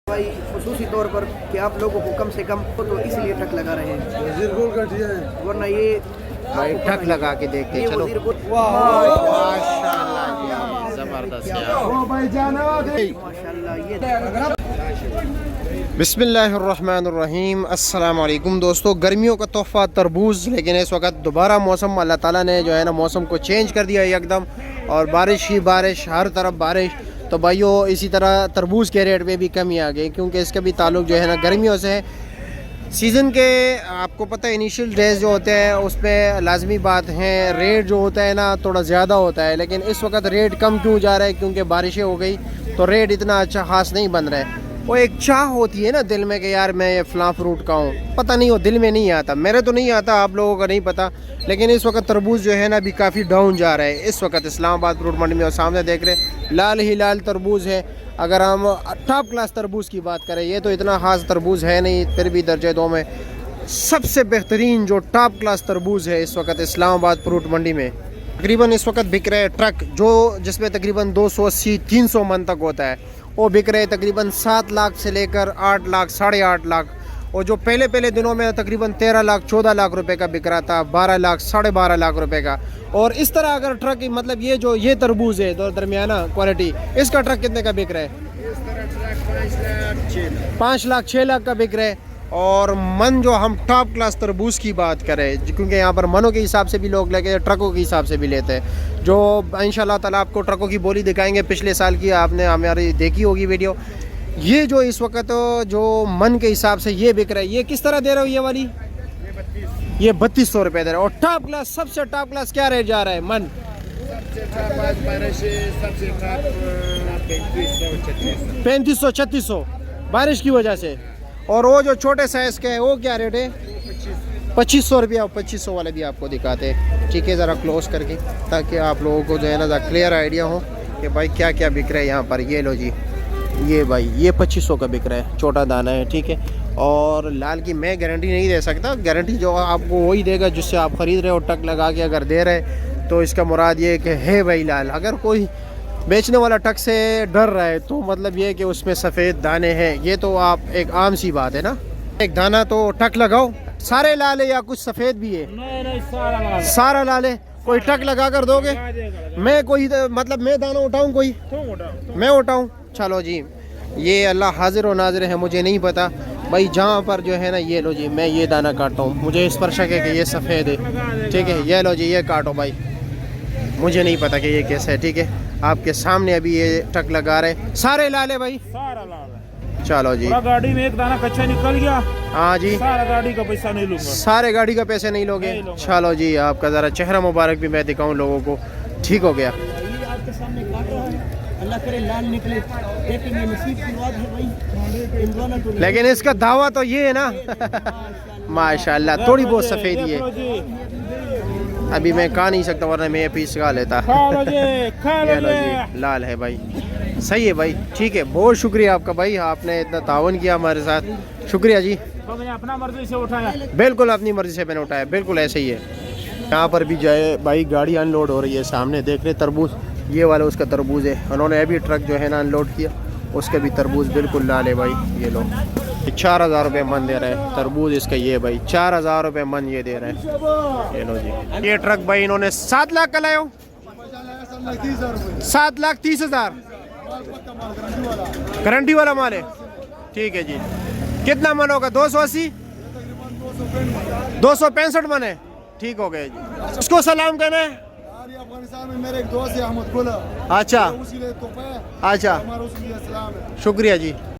भाई खुसूसी तौर पर कि आप लोगों को कम से कम तो इसलिए टक लगा रहे हैं, वरना ये भाई ठक लगा के देखते ये चलो। वजीर को माशाल्लाह जी, जबरदस्त यार। माशाल्लाह ये बिस्मिल्लाहिर्रहमानिर्रहीम। अस्सलाम वालेकुम दोस्तों। गर्मियों का तोहफ़ा तरबूज, लेकिन इस वक्त दोबारा मौसम अल्लाह ताला ने जो है ना मौसम को चेंज कर दिया एकदम, और बारिश ही बारिश, हर तरफ बारिश। तो भाइयों इसी तरह तरबूज के रेट में भी कमी आ गई, क्योंकि इसका भी ताल्लुक़ जो है ना गर्मियों से है। सीज़न के आपको पता है इनिशियल डेज जो होते हैं उसमें लाजमी बात है रेट जो होता है ना थोड़ा ज़्यादा होता है, लेकिन इस वक्त रेट कम क्यों जा रहा है? क्योंकि बारिशें हो गई तो रेट इतना अच्छा ख़ास नहीं बन रहा है। वो एक चाह होती है ना दिल में कि यार मैं ये फ़लाँ फ्रूट का हूँ, पता नहीं वो दिल में नहीं आता, मेरे तो नहीं आता, आप लोगों का नहीं पता। लेकिन इस वक्त तरबूज जो है ना अभी काफ़ी डाउन जा रहा है इस वक्त इस्लामाबाद फ्रूट मंडी में। और सामने देख रहे लाल ही लाल तरबूज है। अगर हम टॉप क्लास तरबूज की बात करें, ये तो इतना ख़ास तरबूज है नहीं, फिर भी दर्जे दो में सबसे बेहतरीन जो टॉप क्लास तरबूज है इस वक्त इस्लामाबाद फ्रूट मंडी में। तकरीबन इस वक्त बिक रहे ट्रक जो जिसमें तकरीबन 280-300 मन तक होता है, वो बिक रहे तकरीबन 7 लाख से लेकर 8 लाख, 8.5 लाख। और जो पहले दिनों में तकरीबन 13 लाख 14 लाख रुपए का बिक रहा था, 12 लाख 12.5 लाख रुपए का। और इस तरह अगर ट्रक मतलब ये तरबूज है दरमियाना क्वालिटी, इसका ट्रक कितने का बिक रहा है? 5 लाख 6 लाख का बिक रहा है। और मन जो हम टॉप क्लास तरबूज की बात करें, क्योंकि यहाँ पर मनों के हिसाब से भी लोग लेके ट्रकों के हिसाब से भी लेते हैं, जो इंशाल्लाह ताला आपको ट्रकों की बोली दिखाएंगे। पिछले साल की आपने हमारी देखी होगी वीडियो। ये जो इस वक्त जो मन के हिसाब से ये बिक रहा है, ये किस तरह दे रहे हो? ये वाली ये 3200 रुपये दे रहे हो। और टॉप क्लास सबसे टॉप क्लास क्या रेट जा रहा है मन? 3500-3600 बारिश की वजह से। और वो जो छोटे साइज़ के है वो क्या रेट है? 2500 रुपया। 2500 वाले भी आपको दिखाते हैं, ठीक है, ज़रा क्लोज करके, ताकि आप लोगों को जो है ना क्लियर आइडिया हो कि भाई क्या क्या बिक रहा है यहाँ पर। ये लो जी, ये भाई ये 2500 का बिक रहा है, छोटा दाना है, ठीक है। और लाल की मैं गारंटी नहीं दे सकता, गारंटी जो आपको वही देगा जिससे आप ख़रीद रहे हो। टक लगा के अगर दे रहे तो इसका मुराद ये कि है भाई लाल। अगर कोई बेचने वाला टक से डर रहा है तो मतलब ये कि उसमें सफ़ेद दाने हैं, ये तो आप एक आम सी बात है ना। एक दाना तो टक लगाओ, सारे लाल है या कुछ सफ़ेद भी है? नहीं, सारा लाल है। कोई टक लगा कर दोगे? मैं कोई मतलब मैं दाना उठाऊँ? कोई मैं उठाऊँ? चलो जी, ये अल्लाह हाजिर और नाजिर है, मुझे नहीं पता भाई। जहाँ पर जो है ना ये लो जी, मैं ये दाना काटता हूँ, मुझे इस पर शक है कि ये सफ़ेद है, ठीक है। ये लो जी, ये काटो भाई, मुझे नहीं पता कि ये कैसा है, ठीक है। आपके सामने अभी ये टक लगा रहे, सारे लाल है भाई, सारा लाल है। चलो जी, गाड़ी में एक दाना कच्चा निकल गया, हाँ जी, सारा गाड़ी का पैसा नहीं लूंगा। सारे गाड़ी का पैसे नहीं लोगे? चलो जी, आपका ज़रा चेहरा मुबारक भी मैं दिखाऊं लोगों को, ठीक हो गया। आपके सामने काट रहा है, अल्लाह करे लाल निकले, लेकिन ये नसीब की बात है भाई। लेकिन इसका दावा तो ये है ना माशाल्लाह थोड़ी बहुत सफ़ेदी है। अभी मैं खा नहीं सकता, वरना मैं पीस खा लेता। ये लो जी, लाल है भाई, सही है भाई, ठीक है। बहुत शुक्रिया आपका भाई, आपने इतना तावन किया हमारे साथ, शुक्रिया जी। तो मैंने अपना मर्जी से उठाया, बिल्कुल अपनी मर्जी से मैंने उठाया, बिल्कुल ऐसे ही है। यहाँ पर भी जाए भाई, गाड़ी अनलोड हो रही है, सामने देख रहे तरबूज, ये वाला उसका तरबूज है, उन्होंने अभी ट्रक जो है ना अनलोड किया, उसका भी तरबूज बिल्कुल लाल है भाई। ये लो 4000 रुपये मन दे रहे हैं तरबूज इसका, ये भाई 4000 रुपये मन ये दे रहे हैं। ये लो जी, ये ट्रक भाई इन्होंने 7 लाख का लाया, 7,30,000 गारंटी वाला माल है, ठीक है जी। कितना मन होगा? 280 265 मन है, ठीक हो गया जी। उसको सलाम कहना है। अफगानिस्तान में मेरे एक दोस्त है अहमद गुल, अच्छा उसी लिए तोहफा है, अच्छा, हमारा उसके लिए सलाम है। शुक्रिया जी।